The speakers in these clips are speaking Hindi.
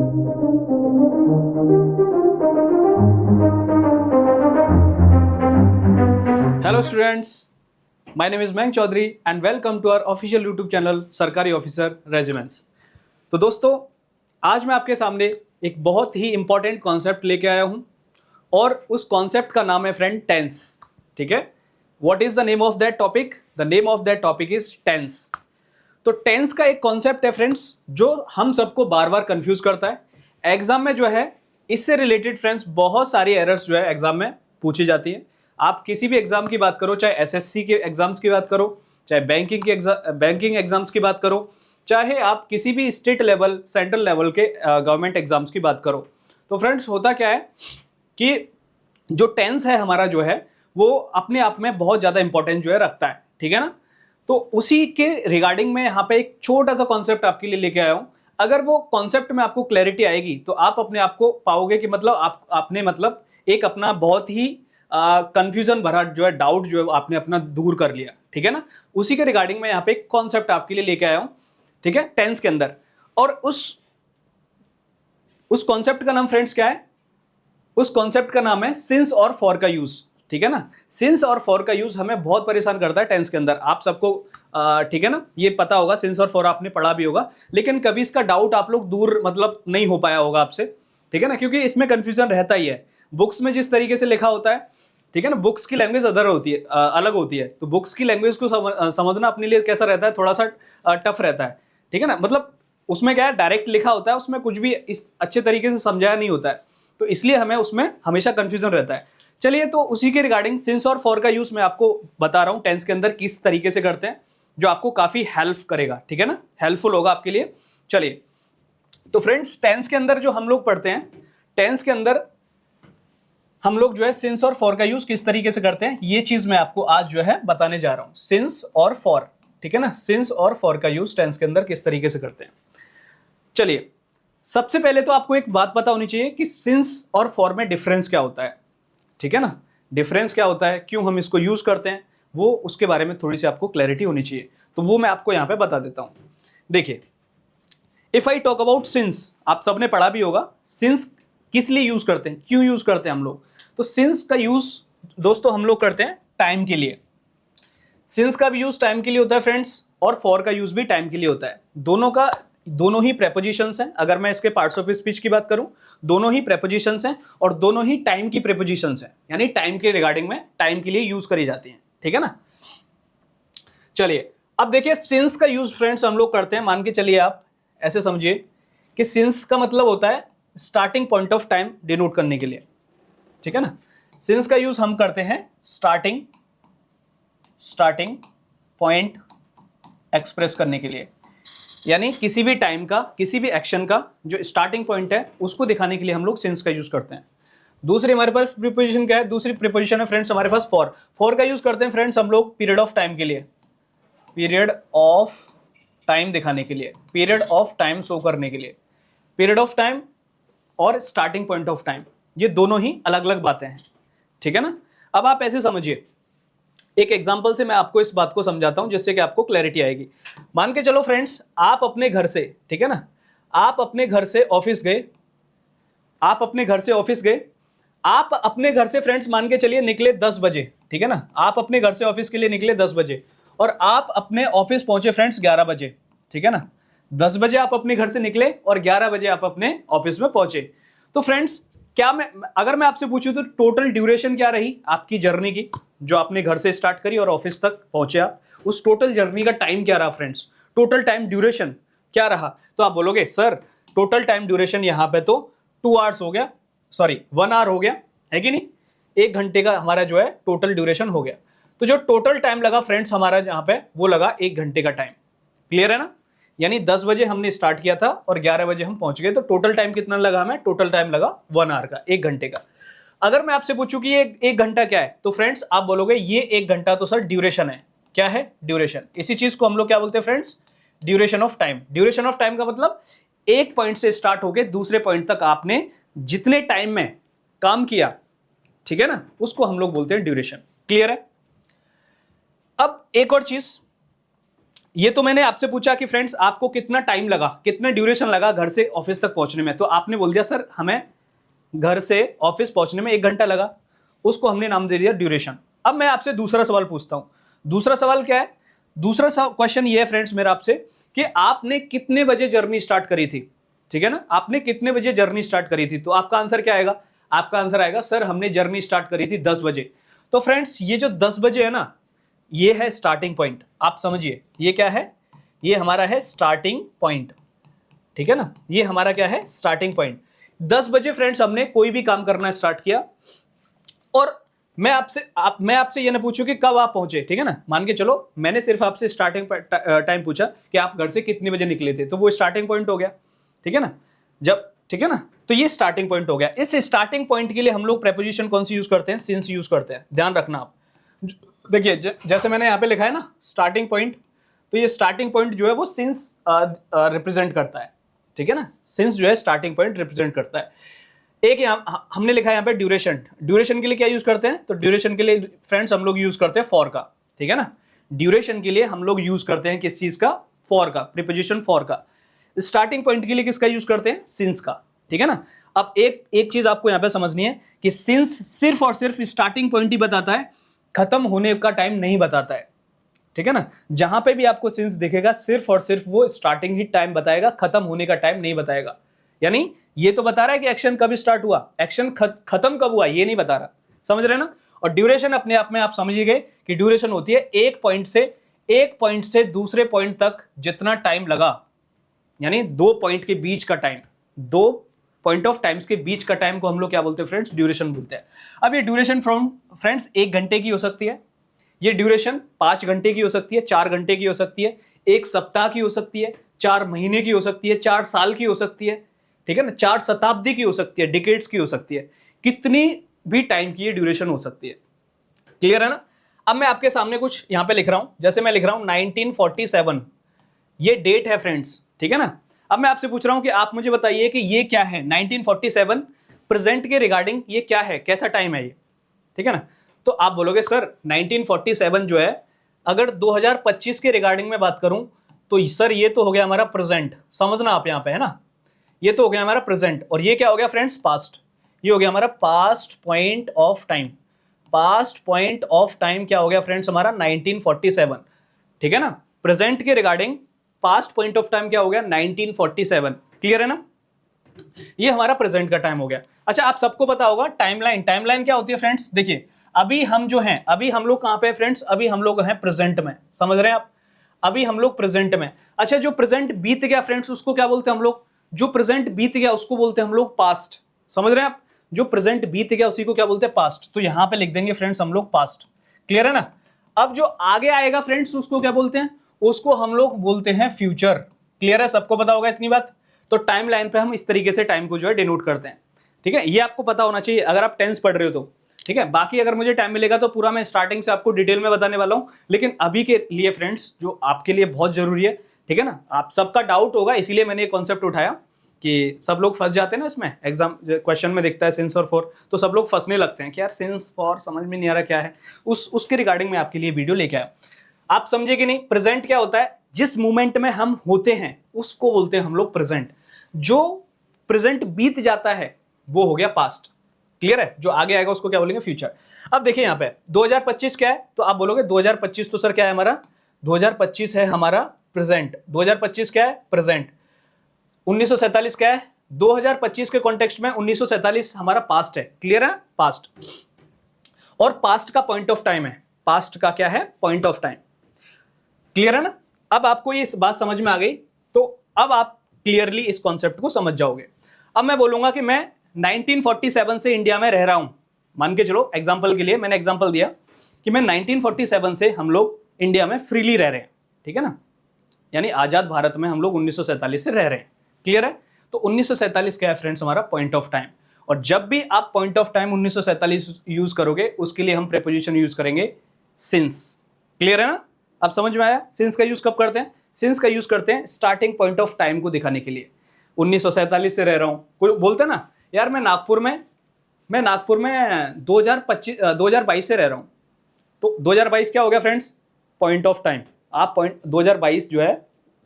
Hello students, my name is Mayank Chaudhary and welcome to our official YouTube channel Sarkari Officer Regiments. तो दोस्तों, आज मैं आपके सामने एक बहुत ही इंपॉर्टेंट कॉन्सेप्ट लेके आया हूं और उस कॉन्सेप्ट का नाम है फ्रेंड टेंस। ठीक है, what is the name of that topic? The name of that topic is tense. तो टेंस का एक कॉन्सेप्ट है फ्रेंड्स जो हम सबको बार बार कंफ्यूज करता है। एग्जाम में जो है इससे रिलेटेड फ्रेंड्स बहुत सारी एरर्स जो है एग्जाम में पूछी जाती है। आप किसी भी एग्जाम की बात करो, चाहे एसएससी के एग्जाम्स की बात करो, चाहे बैंकिंग एग्जाम्स की बात करो, चाहे आप किसी भी स्टेट लेवल, सेंट्रल लेवल के गवर्नमेंट एग्जाम्स की बात करो, तो फ्रेंड्स होता क्या है कि जो टेंस है हमारा जो है वो अपने आप में बहुत ज़्यादा इंपॉर्टेंस जो है रखता है। ठीक है ना? तो उसी के रिगार्डिंग में यहाँ पे एक छोटा सा कॉन्सेप्ट आपके लिए लेके आया हूँ। अगर वो कॉन्सेप्ट में आपको क्लैरिटी आएगी तो आप अपने आप को पाओगे कि मतलब आपने मतलब एक अपना बहुत ही कंफ्यूजन भरा जो है डाउट जो है आपने अपना दूर कर लिया। ठीक है ना? उसी के रिगार्डिंग में यहाँ पे एक कॉन्सेप्ट आपके लिए लेके आया हूँ। ठीक है, टेंस के अंदर। और उस कॉन्सेप्ट का नाम फ्रेंड्स क्या है? उस कॉन्सेप्ट का नाम है सिंस और फॉर का यूज। ठीक है ना? सिंस और फॉर का यूज हमें बहुत परेशान करता है टेंस के अंदर। आप सबको ठीक है ना, ये पता होगा, सिंस और फॉर आपने पढ़ा भी होगा, लेकिन कभी इसका डाउट आप लोग दूर मतलब नहीं हो पाया होगा आपसे। ठीक है ना? क्योंकि इसमें कंफ्यूजन रहता ही है। बुक्स में जिस तरीके से लिखा होता है, ठीक है ना, बुक्स की लैंग्वेज अदर होती है, अलग होती है। तो बुक्स की लैंग्वेज को समझना अपने लिए कैसा रहता है, थोड़ा सा टफ रहता है। ठीक है ना? मतलब उसमें क्या है, डायरेक्ट लिखा होता है, उसमें कुछ भी इस अच्छे तरीके से समझाया नहीं होता है, तो इसलिए हमें उसमें हमेशा कंफ्यूजन रहता है। चलिए, तो उसी के रिगार्डिंग सिंस और फॉर का यूज मैं आपको बता रहा हूं टेंस के अंदर किस तरीके से करते हैं, जो आपको काफी हेल्प करेगा। ठीक है ना? हेल्पफुल होगा आपके लिए। चलिए, तो फ्रेंड्स टेंस के अंदर जो हम लोग पढ़ते हैं, टेंस के अंदर हम लोग जो है सिंस और फॉर का यूज किस तरीके से करते हैं, ये चीज मैं आपको आज जो है बताने जा रहा हूं। सिंस और फॉर, ठीक है ना, सिंस और फॉर का यूज टेंस के अंदर किस तरीके से करते हैं। चलिए, सबसे पहले तो आपको एक बात पता होनी चाहिए कि सिंस और फॉर में डिफरेंस क्या होता है। ठीक है ना? डिफरेंस क्या होता है, क्यों हम इसको यूज करते हैं, वो उसके बारे में थोड़ी सी आपको क्लैरिटी होनी चाहिए। तो वो मैं आपको यहां पे बता देता हूं। देखिए, if I talk about since, आप सबने पढ़ा भी होगा सिंस किस लिए यूज करते हैं, क्यों यूज करते हैं हम लोग। तो सिंस का यूज दोस्तों हम लोग करते हैं टाइम के लिए। सिंस का भी यूज टाइम के लिए होता है फ्रेंड्स, और फॉर का यूज भी टाइम के लिए होता है। दोनों ही प्रेपोजिशंस हैं। अगर मैं इसके पार्ट्स ऑफ स्पीच की बात करूं, दोनों ही प्रेपोजिशंस हैं और दोनों ही टाइम की प्रेपोजिशंस हैं, यानी टाइम के रिगार्डिंग में टाइम के लिए यूज करी जाती हैं। ठीक है ना? चलिए, अब देखिए सिंस का यूज फ्रेंड्स हम लोग करते हैं, मान के चलिए आप ऐसे समझिए कि सिंस का मतलब होता है starting point of time denote करने के लिए। ठीक है ना? सिंस का यूज हम करते हैं स्टार्टिंग पॉइंट एक्सप्रेस करने के लिए, यानी किसी भी टाइम का, किसी भी एक्शन का जो स्टार्टिंग पॉइंट है उसको दिखाने के लिए हम लोग सिंस का यूज करते हैं। दूसरी हमारे पास प्रीपोजिशन क्या है? दूसरी प्रीपोजिशन है फ्रेंड्स हमारे पास फॉर। फॉर का यूज करते हैं फ्रेंड्स हम लोग पीरियड ऑफ टाइम के लिए, पीरियड ऑफ टाइम दिखाने के लिए, पीरियड ऑफ टाइम शो करने के लिए। पीरियड ऑफ टाइम और स्टार्टिंग पॉइंट ऑफ टाइम, ये दोनों ही अलग अलग बातें हैं। ठीक है ना? अब आप ऐसे समझिए, एक एग्जांपल से मैं आपको इस बात को समझाता हूं जिससे कि आपको क्लैरिटी आएगी। मान के चलो फ्रेंड्स, आप अपने घर से, ठीक है ना, आप अपने घर से ऑफिस गए, आप अपने घर से ऑफिस गए, आप अपने घर से फ्रेंड्स मान के चलिए निकले 10 बजे। ठीक है ना? आप अपने घर से ऑफिस के लिए निकले 10 बजे और आप अपने ऑफिस पहुंचे फ्रेंड्स 11 बजे। ठीक है ना? 10 बजे आप अपने घर से निकले और 11 बजे आप अपने ऑफिस में पहुंचे। तो फ्रेंड्स, अगर मैं आपसे पूछूं तो टोटल ड्यूरेशन क्या रही आपकी जर्नी की, जो आपने घर से स्टार्ट करी और ऑफिस तक पहुंचे आप, उस टोटल जर्नी का टाइम क्या रहा फ्रेंड्स, टोटल टाइम ड्यूरेशन क्या रहा? तो आप बोलोगे सर टोटल टाइम ड्यूरेशन यहां पे तो 2 आवर्स हो गया, सॉरी 1 आवर हो गया, है कि नहीं? 1 घंटे का हमारा जो है टोटल ड्यूरेशन हो गया। तो जो टोटल टाइम लगा फ्रेंड्स हमारा यहां पे, वो लगा 1 घंटे का टाइम। क्लियर है ना? यानी 10 बजे हमने स्टार्ट किया था और 11 बजे हम पहुंच गए, तो टोटल टाइम कितना लगा हमें? टोटल टाइम लगा 1 आवर का, 1 घंटे का। अगर मैं आपसे पूछूं कि ये 1 घंटा क्या है, तो फ्रेंड्स आप बोलोगे ये 1 घंटा तो सर ड्यूरेशन है। क्या है? ड्यूरेशन। इसी चीज को हम लोग क्या बोलते हैं friends? Duration of time. Duration of time का मतलब एक पॉइंट से स्टार्ट होकर दूसरे पॉइंट तक आपने जितने टाइम में काम किया, ठीक है ना, उसको हम लोग बोलते हैं ड्यूरेशन। क्लियर है? अब एक और चीज, ये तो मैंने आपसे पूछा कि फ्रेंड्स आपको कितना टाइम लगा, कितना ड्यूरेशन लगा घर से ऑफिस तक पहुंचने में, तो आपने बोल दिया सर हमें घर से ऑफिस पहुंचने में 1 घंटा लगा, उसको हमने नाम दे दिया ड्यूरेशन। अब मैं आपसे दूसरा सवाल पूछता हूं। दूसरा सवाल क्या है? दूसरा क्वेश्चन ये है फ्रेंड्स मेरा आपसे कि आपने कितने बजे जर्नी स्टार्ट करी थी, ठीक है ना, आपने कितने बजे जर्नी स्टार्ट करी थी? तो आपका आंसर क्या आएगा? आपका आंसर आएगा सर हमने जर्नी स्टार्ट करी थी 10 बजे। तो फ्रेंड्स ये जो 10 बजे है ना, ये है स्टार्टिंग पॉइंट। आप समझिए ये क्या है? ये हमारा है स्टार्टिंग पॉइंट, ठीक है ना, ये हमारा क्या है? Starting point. 10 बजे फ्रेंड्स हमने कोई भी काम करना स्टार्ट किया, और मैं आपसे ये ना पूछूं कि कब आप पहुंचे, ठीक है ना, मान के चलो मैंने सिर्फ आपसे स्टार्टिंग टाइम पूछा कि आप घर से कितने बजे निकले थे, तो वो स्टार्टिंग पॉइंट हो गया, ठीक है ना, जब, ठीक है ना, तो ये स्टार्टिंग पॉइंट हो गया। इस स्टार्टिंग पॉइंट के लिए हम लोग प्रेपोजिशन कौन सी यूज करते हैं? सिंस यूज करते हैं, ध्यान रखना आप। देखिए जैसे मैंने यहाँ पे लिखा है ना स्टार्टिंग पॉइंट, तो ये स्टार्टिंग पॉइंट जो है वो सिंस रिप्रेजेंट करता है, ठीक है ना, सिंस जो है स्टार्टिंग पॉइंट रिप्रेजेंट करता है। एक हमने लिखा है यहाँ पे ड्यूरेशन। ड्यूरेशन के लिए क्या यूज करते हैं? तो ड्यूरेशन के लिए फ्रेंड्स हम लोग यूज करते हैं फॉर का, ठीक है ना, ड्यूरेशन के लिए हम लोग यूज करते हैं किस चीज का? फॉर का, प्रीपोजिशन फॉर का। स्टार्टिंग पॉइंट के लिए किसका यूज करते हैं? सिंस का, ठीक है ना। अब एक चीज आपको यहाँ पे समझनी है कि सिंस सिर्फ और सिर्फ स्टार्टिंग पॉइंट ही बताता है, खत्म होने का टाइम नहीं बताता है, ठीक है ना। जहां पे भी आपको सिंस दिखेगा सिर्फ और सिर्फ वो स्टार्टिंग ही टाइम बताएगा, खत्म होने का टाइम नहीं बताएगा। यानी ये तो बता रहा है कि एक्शन कब स्टार्ट हुआ, एक्शन खत्म कब हुआ ये नहीं बता रहा, समझ रहे हैं ना। और ड्यूरेशन अपने आप में आप समझिए गए कि ड्यूरेशन होती है एक पॉइंट से दूसरे पॉइंट तक जितना टाइम लगा, यानी 2 पॉइंट के बीच का टाइम, 2 पॉइंट ऑफ टाइम्स के बीच का टाइम को हम लोग क्या बोलते हैं फ्रेंड्स? ड्यूरेशन बोलते हैं। अब ये ड्यूरेशन फ्रेंड्स 1 घंटे की हो सकती है, ये ड्यूरेशन 5 घंटे की हो सकती है, 4 घंटे की हो सकती है, 1 सप्ताह की हो सकती है, 4 महीने की हो सकती है, 4 साल की हो सकती है, ठीक है ना, 4 शताब्दी की हो सकती है, डिकेड्स की हो सकती है, कितनी भी टाइम की ये ड्यूरेशन हो सकती है। क्लियर है ना। अब मैं आपके सामने कुछ यहां पे लिख रहा हूं, जैसे मैं लिख रहा हूं 1947, ये डेट है फ्रेंड्स, ठीक है ना। अब मैं आपसे पूछ रहा हूं कि आप मुझे बताइए कि ये क्या है 1947 प्रेजेंट के रिगार्डिंग, ये क्या है, कैसा टाइम है ये, ठीक है ना। तो आप बोलोगे सर 1947 जो है अगर 2025 के रिगार्डिंग में बात करूं तो सर ये तो हो गया हमारा प्रेजेंट, समझना आप यहां पे, है ना, ये तो हो गया हमारा प्रेजेंट, और ये क्या हो गया फ्रेंड्स? पास्ट। ये हो गया हमारा past point of time. Past point of time क्या हो गया फ्रेंड्स? हमारा 1947, ठीक है ना। प्रेजेंट के regarding past point of time क्या हो गया? 1947। क्लियर है ना। ये हमारा प्रेजेंट का टाइम हो गया। अच्छा आप सबको पता होगा टाइमलाइन। टाइमलाइन क्या होती है फ्रेंड्स? देखिए अभी हम जो हैं, अभी हम लोग कहां पे फ्रेंड्स? अभी हम लोग हैं प्रेजेंट में, समझ रहे हैं आप, अभी हम लोग प्रेजेंट में। अच्छा जो प्रेजेंट बीत गया फ्रेंड्स उसको क्या बोलते हैं हम लोग? जो प्रेजेंट बीत गया उसको बोलते हैं हम लोग पास्ट, समझ रहे हैं आप, जो प्रेजेंट बीत गया उसी को क्या बोलते हैं? पास्ट। तो यहां पे लिख देंगे फ्रेंड्स हम लोग पास्ट। क्लियर है ना। अब जो आगे आएगा फ्रेंड्स उसको क्या बोलते हैं? उसको हम लोग बोलते हैं फ्यूचर। क्लियर है, सबको पता होगा इतनी बात। तो टाइम लाइन पे हम इस तरीके से टाइम को जो है डिनोट करते हैं, ठीक है। ये आपको पता होना चाहिए अगर आप टेंस पढ़ रहे हो तो, ठीक है। बाकी अगर मुझे टाइम मिलेगा तो पूरा मैं स्टार्टिंग से आपको डिटेल में बताने वाला हूं, लेकिन अभी के लिए फ्रेंड्स जो आपके लिए बहुत जरूरी है, ठीक है ना, आप सबका डाउट होगा इसीलिए मैंने ये कॉन्सेप्ट उठाया कि सब लोग फंस जाते हैं ना इसमें, एग्जाम क्वेश्चन में दिखता है सिंस और फॉर, तो सब लोग फंसने लगते हैं कि यार सिंस फॉर समझ में नहीं आ रहा क्या है, उसके रिगार्डिंग मैं आपके लिए वीडियो लेके आया। आप समझे कि नहीं? प्रेजेंट क्या होता है? जिस मोमेंट में हम होते हैं उसको बोलते हैं हम लोग प्रेजेंट। जो प्रेजेंट बीत जाता है वो हो गया पास्ट। क्लियर है। जो आगे आएगा उसको क्या बोलेंगे? फ्यूचर। अब देखिए यहाँ पे 2025 क्या है, तो आप बोलोगे 2025 तो सर क्या है हमारा? 2025 है हमारा प्रेजेंट। 2025 क्या है? प्रेजेंट। 1947 क्या है? 2025 के कॉन्टेक्स्ट में 1947 हमारा पास्ट है। क्लियर है, पास्ट। और पास्ट का पॉइंट ऑफ टाइम है, पास्ट का क्या है? Point of time. क्लियर है ना। अब आपको ये बात समझ में आ गई, तो अब आप क्लियरली इस कॉन्सेप्ट को समझ जाओगे। अब मैं बोलूंगा कि मैं 1947 से इंडिया में रह रहा हूं, मान के चलो एग्जांपल के लिए मैंने एग्जांपल दिया कि मैं 1947 से हम लोग इंडिया में फ्रीली रह रहे हैं, ठीक है ना, यानी आजाद भारत में हम लोग 1947 से रह रहे हैं। क्लियर है। तो 1947 क्या है फ्रेंड्स? हमारा पॉइंट ऑफ टाइम। और जब भी आप पॉइंट ऑफ टाइम 1947 यूज करोगे उसके लिए हम प्रीपोजिशन यूज करेंगे सिंस। क्लियर है ना। अब समझ में आया? सिंस का यूज कब करते हैं? सिंस का यूज करते हैं स्टार्टिंग पॉइंट ऑफ टाइम को दिखाने के लिए। 1947 से रह रहा हूं, कोई बोलते हैं ना यार मैं नागपुर में 2022 से रह रहा हूं, तो 2022 क्या हो गया फ्रेंड्स? Point of time. आप 2022 जो है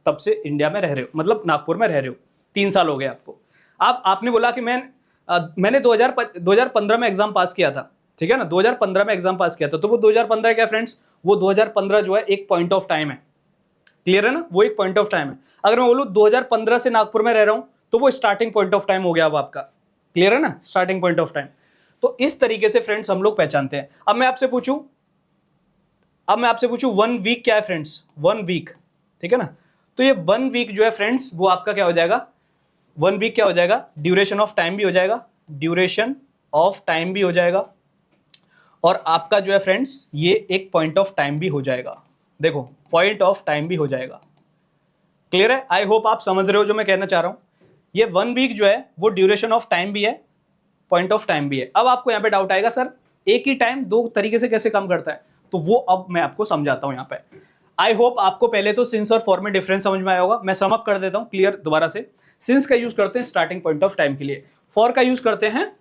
तब से इंडिया में रह रहे हो, मतलब नागपुर में रह रहे हो, 3 साल हो गए आपको। आपने बोला कि मैंने 2015 में एग्जाम पास किया था, ठीक है ना, 2015 में एग्जाम पास किया था, तो वो 2015 क्या फ्रेंड्स, वो 2015 जो है एक पॉइंट ऑफ टाइम है, क्लियर है ना, वो एक पॉइंट ऑफ टाइम है। अगर मैं बोलूं 2015 से नागपुर में रह रहा हूं तो वो स्टार्टिंग पॉइंट ऑफ टाइम हो गया अब आपका, क्लियर है ना, स्टार्टिंग पॉइंट ऑफ टाइम। तो इस तरीके से फ्रेंड्स हम लोग पहचानते हैं। अब मैं आपसे पूछूं 1 वीक क्या है फ्रेंड्स, 1 वीक, ठीक है ना, तो ये 1 वीक जो है फ्रेंड्स वो आपका क्या हो जाएगा, 1 वीक क्या हो जाएगा, ड्यूरेशन ऑफ टाइम भी हो जाएगा, ड्यूरेशन ऑफ टाइम भी हो जाएगा, और आपका जो है फ्रेंड्स ये एक पॉइंट ऑफ टाइम भी हो जाएगा। देखो पॉइंट ऑफ टाइम भी हो जाएगा, क्लियर है। आई होप आप समझ रहे हो जो मैं कहना चाह रहा हूं। ये 1 वीक जो है वो ड्यूरेशन ऑफ टाइम भी है, पॉइंट ऑफ टाइम भी है। अब आपको यहां पे डाउट आएगा, सर एक ही टाइम 2 तरीके से कैसे काम करता है, तो वो अब मैं आपको समझाता हूं यहां पे। आई होप आपको पहले तो सिंस और फॉर में डिफरेंस समझ में आया होगा। मैं सम अप कर देता हूं क्लियर दोबारा से। सिंस का यूज करते हैं स्टार्टिंग पॉइंट ऑफ टाइम के लिए, फॉर का यूज करते हैं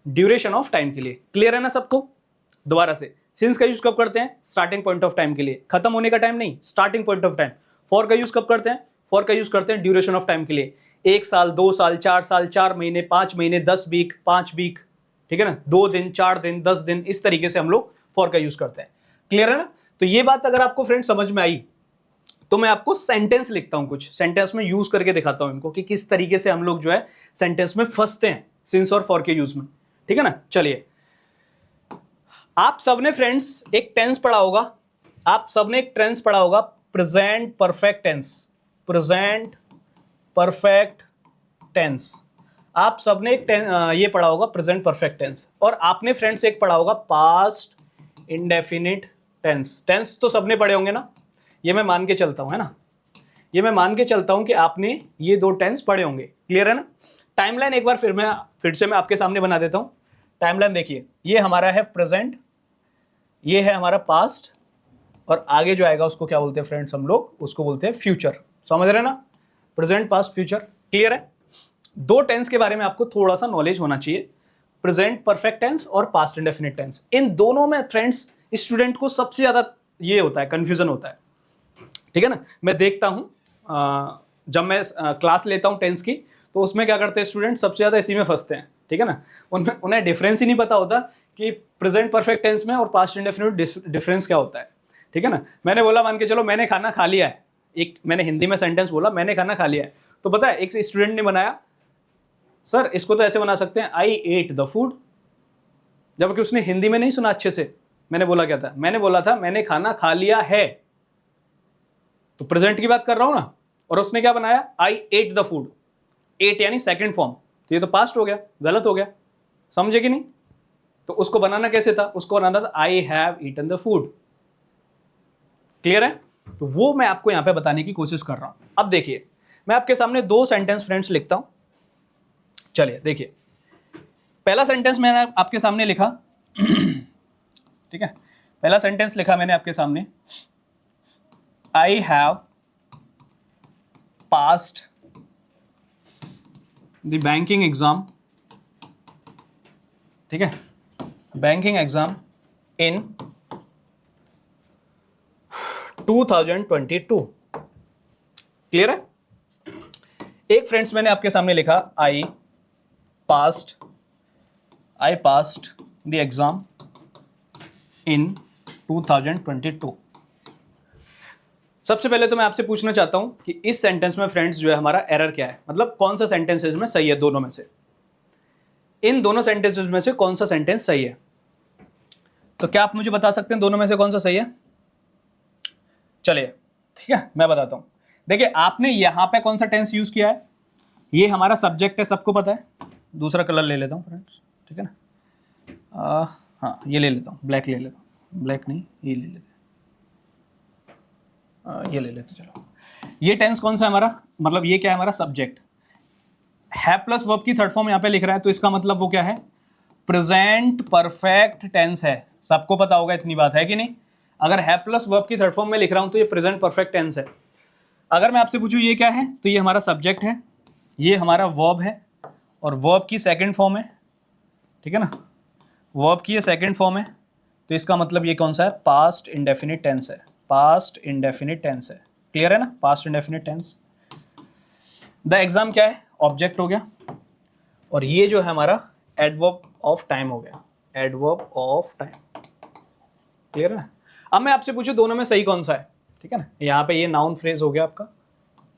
ड्यूरेशन ऑफ टाइम के लिए, क्लियर है ना सबको। दोबारा से, सिंस का यूज कब करते हैं, स्टार्टिंग पॉइंट ऑफ टाइम के लिए, खत्म होने का टाइम नहीं, starting point of time. For का यूज कब करते हैं, फॉर का यूज करते हैं ड्यूरेशन ऑफ टाइम के लिए, 1 साल 2 साल 4 साल 4 महीने 5 महीने 10 वीक 5 वीक, ठीक है ना, 2 दिन 4 दिन 10 दिन, इस तरीके से हम लोग फॉर का यूज करते हैं, क्लियर है ना। तो ये बात अगर आपको फ्रेंड समझ में आई तो मैं आपको सेंटेंस लिखता हूं, कुछ सेंटेंस में यूज करके दिखाता हूं इनको कि किस तरीके से हम लोग जो है सेंटेंस में फंसते हैं सिंस और फॉर के यूज में, ठीक है ना। चलिए, आप सबने फ्रेंड्स एक टेंस पढ़ा होगा, आप सबने एक टेंस पढ़ा होगा, present perfect tense, present perfect tense. आप सबने एक ये पढ़ा होगा प्रेजेंट परफेक्ट टेंस, और आपने फ्रेंड्स एक पढ़ा होगा पास्ट इंडेफिनिट टेंस। टेंस तो सबने पढ़े होंगे ना, ये मैं मान के चलता हूं, है ना, ये मैं मान के चलता हूं कि आपने ये 2 टेंस पढ़े होंगे, क्लियर है ना। टाइमलाइन एक बार फिर से मैं आपके सामने बना देता हूं। टाइमलाइन देखिए, ये हमारा है प्रेजेंट, ये है हमारा पास्ट, और आगे जो आएगा उसको क्या बोलते हैं फ्रेंड्स हम लोग, उसको बोलते हैं फ्यूचर। समझ रहे हैं ना, प्रेजेंट पास्ट फ्यूचर, क्लियर है। 2 टेंस के बारे में आपको थोड़ा सा नॉलेज होना चाहिए, प्रेजेंट परफेक्ट टेंस और पास्ट इंडेफिनिट टेंस। इन दोनों में फ्रेंड्स स्टूडेंट को सबसे ज्यादा ये होता है, कंफ्यूजन होता है, ठीक है ना। मैं देखता हूं जब मैं क्लास लेता हूं टेंस की, तो उसमें क्या करते हैं स्टूडेंट, सबसे ज्यादा इसी में फंसते हैं, ठीक है ना। उन्हें डिफरेंस ही नहीं पता होता कि प्रेजेंट परफेक्ट टेंस में और पास्ट इंडेफिनिट डिफरेंस क्या होता है, ठीक है ना। मैंने बोला, मान के चलो मैंने खाना खा लिया है, एक मैंने हिंदी में सेंटेंस बोला मैंने खाना खा लिया है, तो पता है एक स्टूडेंट ने बनाया, सर इसको तो ऐसे बना सकते हैं, आई एट द फूड, जबकि उसने हिंदी में नहीं सुना अच्छे से। मैंने बोला क्या था, मैंने बोला था मैंने खाना खा लिया है, तो प्रेजेंट की बात कर रहा हूं ना, और उसने क्या बनाया, आई एट द फूड, एट यानी सेकंड फॉर्म, तो ये तो पास्ट हो गया, गलत हो गया, समझे कि नहीं। तो उसको बनाना कैसे था, उसको बनाना था I have eaten the food, clear है। तो वो मैं आपको यहां पे बताने की कोशिश कर रहा हूं। अब देखिए, मैं आपके सामने 2 सेंटेंस फ्रेंड्स लिखता हूं। चलिए देखिए, पहला सेंटेंस मैंने आपके सामने लिखा ठीक है, पहला सेंटेंस लिखा मैंने आपके सामने, I have passed the banking exam, ठीक है, बैंकिंग एग्जाम इन 2022, क्लियर है। एक फ्रेंड्स मैंने आपके सामने लिखा, I passed the exam in 2022। सबसे पहले तो मैं आपसे पूछना चाहता हूं कि इस सेंटेंस में फ्रेंड्स जो है हमारा एरर क्या है, मतलब कौन सा सेंटेंस इसमें सही है, दोनों में से, इन दोनों सेंटेंसेस में से कौन सा सेंटेंस सही है। तो क्या आप मुझे बता सकते हैं दोनों में से कौन सा सही है। चलिए ठीक है, मैं बताता हूं। देखिए, आपने यहां पे कौन सा टेंस यूज किया है, ये हमारा सब्जेक्ट है, सबको पता है। दूसरा कलर ले लेता हूं फ्रेंड्स, ठीक है ना, हाँ ये ले लेता हूं, ब्लैक ले लेता हूं, ब्लैक नहीं ये ले लेते, ये ले लेते, चलो। ये टेंस कौन सा है हमारा, मतलब ये क्या है हमारा सब्जेक्ट, है प्लस वर्ब की थर्ड फॉर्म यहां पे लिख रहा है, तो इसका मतलब वो क्या है, प्रेजेंट परफेक्ट टेंस है। सबको पता होगा, इतनी बात है कि नहीं। अगर है प्लस वर्ब की थर्ड फॉर्म में लिख रहा हूं तो ये प्रेजेंट परफेक्ट टेंस है। अगर मैं आपसे पूछूं ये क्या है, तो ये हमारा सब्जेक्ट है, ये हमारा वर्ब है, और वर्ब की सेकंड फॉर्म है, ठीक है ना, वर्ब की ये सेकंड फॉर्म है, तो इसका मतलब ये कौन सा है, पास्ट इंडेफिनिट टेंस है, पास्ट इंडेफिनिट टेंस है। क्लियर है ना, past indefinite tense. The exam क्या है, ऑब्जेक्ट हो गया, और ये जो है हमारा एडवर्ब ऑफ टाइम हो गया, एडवर्ब ऑफ टाइम। क्लियर है ना। अब मैं आपसे पूछूं दोनों में सही कौन सा है, ठीक है ना। यहाँ पे ये नाउन फ्रेज हो गया आपका,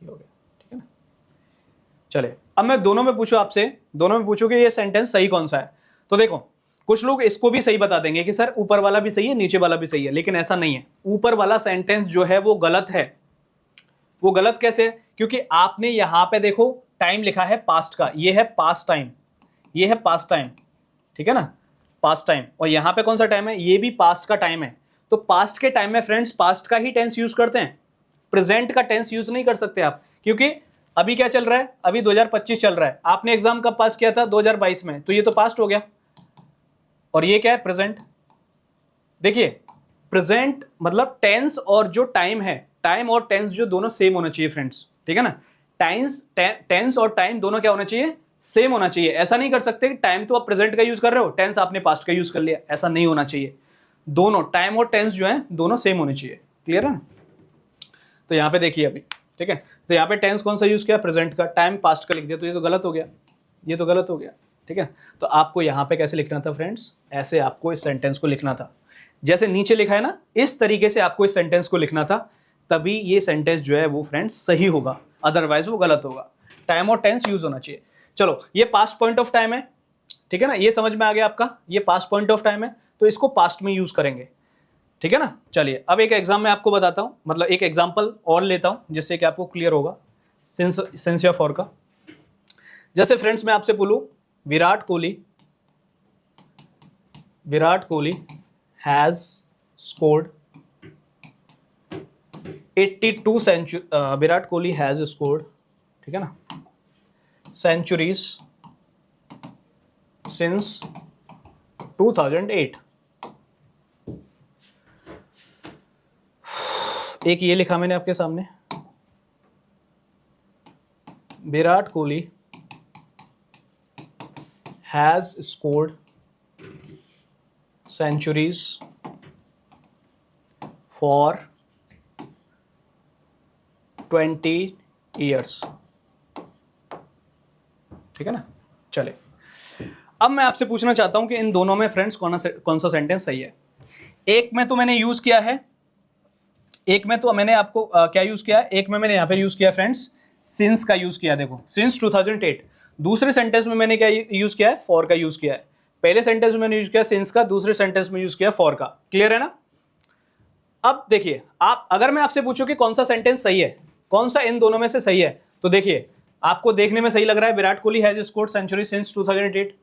ये हो गया, ठीक है ना। चले अब मैं दोनों में पूछूं आपसे, दोनों में पूछूं कि ये सेंटेंस सही कौन सा है। तो देखो कुछ लोग इसको भी सही बता देंगे कि सर ऊपर वाला भी सही है नीचे वाला भी सही है, लेकिन ऐसा नहीं है। ऊपर वाला सेंटेंस जो है वो गलत है। वो गलत कैसे है, क्योंकि आपने यहां पे देखो टाइम लिखा है पास्ट का, ये है पास्ट टाइम, ये है पास्ट टाइम, ठीक है ना, पास्ट टाइम। और यहां पे कौन सा टाइम है, ये भी पास्ट का टाइम है। तो पास्ट के टाइम में फ्रेंड्स पास्ट का ही टेंस यूज करते हैं, प्रेजेंट का टेंस यूज नहीं कर सकते आप, क्योंकि अभी क्या चल रहा है, अभी 2025 चल रहा है। आपने एग्जाम कब पास किया था, 2022 में, तो ये तो पास्ट हो गया, और ये क्या है, प्रेजेंट। देखिए प्रेजेंट मतलब टेंस और जो टाइम है, टाइम और टेंस जो दोनों सेम होना चाहिए फ्रेंड्स, ठीक है ना। टेंस और टाइम दोनों क्या होना चाहिए, सेम होना चाहिए। ऐसा नहीं कर सकते कि टाइम तो आप प्रेजेंट का यूज कर रहे हो, टेंस आपने पास्ट का यूज कर लिया, ऐसा नहीं होना चाहिए। दोनों टाइम और टेंस जो है दोनों सेम होने चाहिए। क्लियर है ना। तो यहाँ पे देखिए अभी, ठीक है, तो यहाँ पे टेंस कौन सा यूज किया, प्रेजेंट का, टाइम पास्ट का लिख दिया, तो ये तो गलत हो गया, ये तो गलत हो गया, ठीक है। तो आपको यहाँ पे कैसे लिखना था फ्रेंड्स, ऐसे आपको इस सेंटेंस को लिखना था, जैसे नीचे लिखा है ना, इस तरीके से आपको इस सेंटेंस को लिखना था, तभी ये सेंटेंस जो है वो फ्रेंड्स सही होगा, अदरवाइज वो गलत होगा। टाइम और टेंस यूज होना चाहिए। चलो ये पास्ट पॉइंट ऑफ टाइम है, ठीक है ना, ये समझ में आ गया आपका, ये पास्ट पॉइंट ऑफ टाइम है, तो इसको पास्ट में यूज करेंगे, ठीक है ना। चलिए अब एक एग्जाम में आपको बताता हूं, मतलब एक एग्जांपल और लेता हूं जिससे कि आपको क्लियर होगा सिंस या फॉर का। जैसे फ्रेंड्स मैं आपसे बोलूं Virat Kohli has scored 82 century, Virat Kohli has scored, ठीक है ना, सेंचुरीज सिंस 2008। एक ये लिखा मैंने आपके सामने, Virat Kohli has scored centuries for 20 years, ठीक है ना। चले अब मैं आपसे पूछना चाहता हूं कि इन दोनों में फ्रेंड्स कौन सा सेंटेंस सही है। एक में तो मैंने यूज किया है, एक में तो मैंने आपको क्या यूज किया है, एक में मैंने यहां पे यूज किया फ्रेंड्स सिंस का यूज किया, देखो सिंस 2008। दूसरे सेंटेंस में मैंने क्या यूज किया है, फॉर का यूज किया है। पहले सेंटेंस में मैंने यूज किया सिंस का, दूसरे सेंटेंस में यूज किया फॉर का। क्लियर है ना। अब देखिए आप, अगर मैं आपसे पूछूं कि कौन सा सेंटेंस सही है, कौन सा इन दोनों में से सही है, तो देखिए आपको देखने में सही लग रहा है Virat Kohli has scored century since 2008,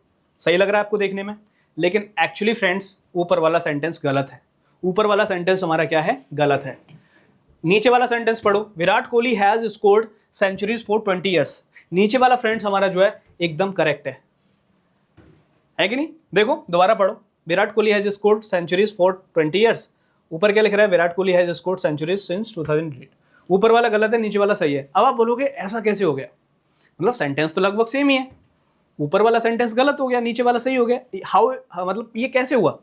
सही लग रहा है आपको देखने में, लेकिन एक्चुअली फ्रेंड्स ऊपर वाला सेंटेंस गलत है। ऊपर वाला सेंटेंस हमारा क्या है, गलत है। नीचे वाला सेंटेंस पढ़ो, Virat Kohli has scored centuries for 20 years. नीचे वाला फ्रेंड्स हमारा जो है एकदम करेक्ट है कि नहीं। देखो दोबारा पढ़ो, Virat Kohli has scored centuries for 20 years. ऊपर क्या लिख रहा है, Virat Kohli has scored centuries since 2008। ऊपर वाला गलत है, नीचे वाला सही है। अब आप बोलोगे ऐसा कैसे हो गया, मतलब सेंटेंस तो लगभग सेम ही है, ऊपर वाला सेंटेंस गलत हो गया, नीचे वाला सही हो गया, हाउ, मतलब ये कैसे हुआ,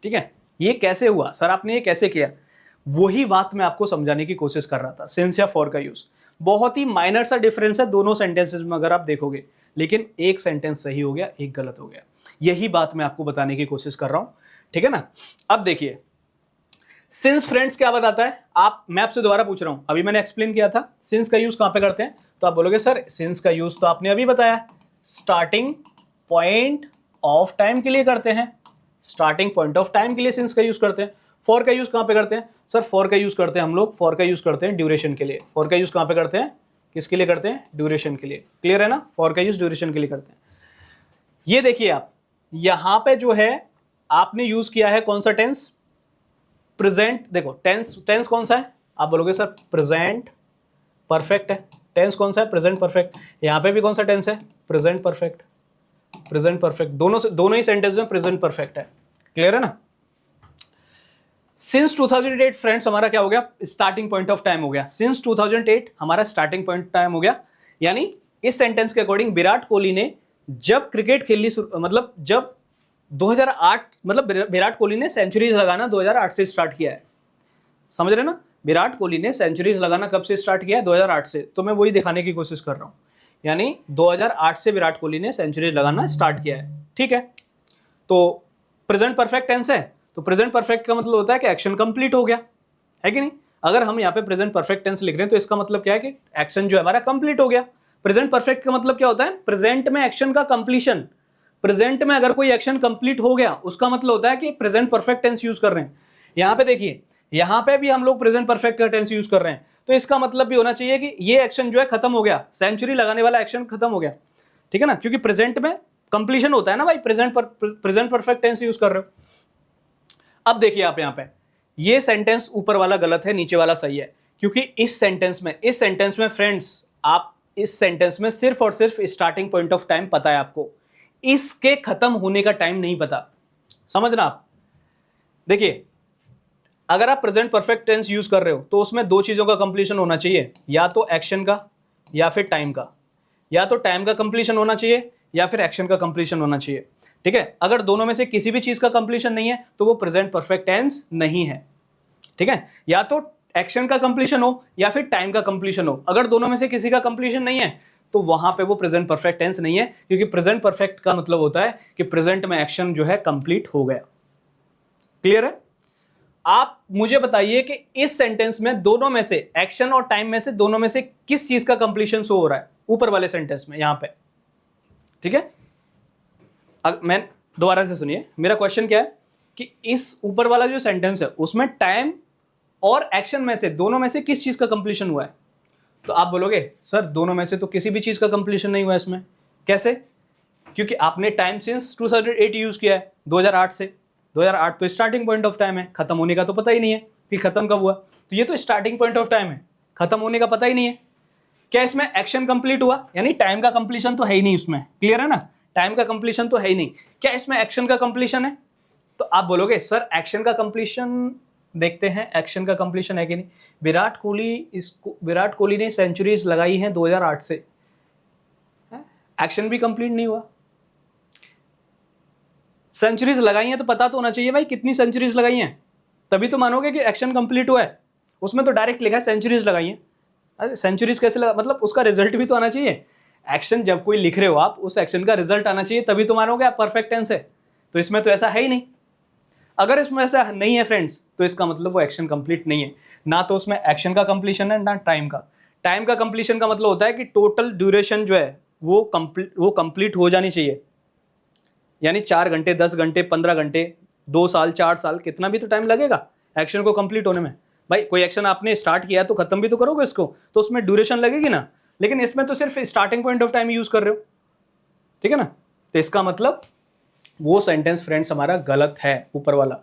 ठीक है, ये कैसे हुआ सर, आपने ये कैसे किया। वही बात मैं आपको समझाने की कोशिश कर रहा था। सिंस या फॉर का यूज बहुत ही माइनर सा डिफरेंस है दोनों सेंटेंसेस में अगर आप देखोगे, लेकिन एक सेंटेंस सही हो गया, एक गलत हो गया। यही बात मैं आपको बताने की कोशिश कर रहा हूं, ठीक है ना। अब देखिए सिंस फ्रेंड्स क्या बताता है, मैं आपसे दोबारा पूछ रहा हूं, अभी मैंने एक्सप्लेन किया था सिंस का यूज कहां पे करते हैं, तो आप बोलोगे सर सिंस का यूज तो आपने अभी बताया, स्टार्टिंग पॉइंट ऑफ टाइम के लिए करते हैं, स्टार्टिंग पॉइंट ऑफ टाइम के लिए सिंस का यूज करते हैं। फॉर का यूज कहां पे करते हैं, सर फॉर का यूज करते हैं हम लोग, फॉर का यूज करते हैं ड्यूरेशन के लिए। फॉर का यूज कहां पे करते हैं, किसके लिए करते हैं, ड्यूरेशन के लिए। क्लियर है ना, फॉर का यूज ड्यूरेशन के लिए करते हैं। ये देखिए आप यहां पे जो है आपने यूज किया है कौन सा टेंस, प्रेजेंट। देखो टेंस कौन सा है, आप बोलोगे सर प्रेजेंट परफेक्ट है। टेंस कौन सा है, प्रेजेंट परफेक्ट। यहां पे भी कौन सा टेंस है, प्रेजेंट परफेक्ट, प्रेजेंट परफेक्ट। दोनों ही सेंटेंस में प्रेजेंट परफेक्ट है। क्लियर है ना। सिंस 2008 फ्रेंड्स हमारा क्या हो गया, स्टार्टिंग पॉइंट ऑफ टाइम हो गया। सिंस 2008 हमारा स्टार्टिंग पॉइंट टाइम हो गया, यानी इस सेंटेंस के अकॉर्डिंग विराट कोहली ने जब क्रिकेट खेलनी, मतलब जब 2008, मतलब विराट कोहली ने सेंचुरीज लगाना 2008 से स्टार्ट किया है। समझ रहे ना, विराट कोहली ने सेंचुरीज लगाना कब से स्टार्ट किया है? 2008 से। तो मैं वही दिखाने की कोशिश कर रहा हूं, यानी 2008 से विराट कोहली ने सेंचुरीज लगाना स्टार्ट किया है, ठीक है। तो प्रेजेंट परफेक्ट टेंस है, तो प्रेजेंट परफेक्ट का मतलब होता है कि एक्शन कंप्लीट हो गया, है कि नहीं। अगर हम यहाँ पे प्रेजेंट परफेक्ट टेंस लिख रहे हैं तो इसका मतलब क्या है कि एक्शन जो है हमारा कंप्लीट हो गया। प्रेजेंट परफेक्ट का मतलब क्या होता है? प्रेजेंट में एक्शन का कंप्लीशन। प्रेजेंट में अगर कोई एक्शन कंप्लीट हो गया उसका मतलब होता है कि प्रेजेंट परफेक्ट टेंस यूज कर रहे हैं। यहां पे देखिए, यहां पे भी हम लोग प्रेजेंट परफेक्ट का टेंस यूज कर रहे हैं, तो इसका मतलब भी होना चाहिए कि ये एक्शन जो है खत्म हो गया, सेंचुरी लगाने वाला एक्शन खत्म हो गया, ठीक है ना, क्योंकि प्रेजेंट में कंप्लीशन होता है ना भाई, प्रेजेंट परफेक्ट टेंस यूज कर रहे हो। अब देखिए आप यहां पे, ये सेंटेंस ऊपर वाला गलत है, नीचे वाला सही है, क्योंकि इस सेंटेंस में फ्रेंड्स, आप इस सेंटेंस में सिर्फ और सिर्फ स्टार्टिंग पॉइंट ऑफ टाइम पता है आपको, इसके खत्म होने का टाइम नहीं पता। समझना आप, देखिए अगर आप प्रेजेंट परफेक्ट टेंस यूज कर रहे हो तो उसमें दो चीजों का कंप्लीशन होना चाहिए, या तो एक्शन का या फिर टाइम का, या तो टाइम का कंप्लीशन होना चाहिए या फिर एक्शन का कंप्लीशन होना चाहिए, ठीक है। अगर दोनों में से किसी भी चीज का कंप्लीशन नहीं है तो वो प्रेजेंट परफेक्ट टेंस नहीं है, ठीक है। या तो एक्शन का कंप्लीशन हो या फिर टाइम का कंप्लीशन हो, अगर दोनों में से किसी का कंप्लीशन नहीं है तो वहां पे वो प्रेजेंट परफेक्ट टेंस नहीं है, क्योंकि प्रेजेंट परफेक्ट का मतलब होता है कि प्रेजेंट में एक्शन जो है कंप्लीट हो गया। क्लियर है? आप मुझे बताइए कि इस सेंटेंस में दोनों में से, एक्शन और टाइम में से, दोनों में से किस चीज का कंप्लीशन शो हो रहा है ऊपर वाले सेंटेंस में, यहां पे, ठीक है। मैं दोबारा से सुनिए, मेरा क्वेश्चन क्या है कि इस ऊपर वाला जो सेंटेंस है उसमें टाइम और एक्शन में से, दोनों में से किस चीज का कंप्लीशन हुआ है? तो आप बोलोगे सर दोनों में से तो किसी भी चीज का कंप्लीशन नहीं हुआ इसमें। कैसे? क्योंकि आपने टाइम सिंस 2008 यूज किया है, 2008 से। 2008 तो स्टार्टिंग पॉइंट ऑफ टाइम है, खत्म होने का तो पता ही नहीं है कि खत्म कब हुआ, तो ये तो स्टार्टिंग पॉइंट ऑफ टाइम है, खत्म होने का पता ही नहीं है। क्या इसमें एक्शन कंप्लीट हुआ? यानी टाइम का कंप्लीशन तो है ही नहीं उसमें, क्लियर है ना, टाइम का कंप्लीशन तो है ही नहीं। क्या इसमें एक्शन का कंप्लीशन है? तो आप बोलोगे सर एक्शन का कंप्लीशन, देखते हैं एक्शन का कंप्लीशन है कि नहीं। विराट कोहली ने सेंचुरीज लगाई हैं 2008 से, एक्शन भी कंप्लीट नहीं हुआ। सेंचुरीज लगाई हैं तो पता तो होना चाहिए भाई कितनी सेंचुरीज लगाई हैं, तभी तो मानोगे कि एक्शन कंप्लीट हुआ है। उसमें तो डायरेक्ट लिखा है सेंचुरीज लगाई हैं। अरे सेंचुरीज कैसे लगा, मतलब उसका रिजल्ट भी तो आना चाहिए। एक्शन जब कोई लिख रहे हो आप, उस एक्शन का रिजल्ट आना चाहिए, तभी तो मानोगे आप परफेक्ट टेंस है। तो इसमें तो ऐसा है ही नहीं। अगर इसमें ऐसा नहीं है फ्रेंड्स, तो इसका मतलब वो एक्शन कंप्लीट नहीं है। ना तो उसमें एक्शन का कंप्लीशन है, ना टाइम का। टाइम का कंप्लीशन का मतलब होता है कि टोटल ड्यूरेशन जो है वो कंप्लीट हो जानी चाहिए, यानी 4 घंटे, 10 घंटे, 15 घंटे, 2 साल, 4 साल, कितना भी तो टाइम लगेगा एक्शन को कंप्लीट होने में। भाई कोई एक्शन आपने स्टार्ट किया तो खत्म भी तो करोगे इसको, तो उसमें ड्यूरेशन लगेगी ना। लेकिन इसमें तो सिर्फ starting point of time use कर रहे हो, ठीक है ना। तो इसका मतलब वो सेंटेंस फ्रेंड्स हमारा गलत है ऊपर वाला।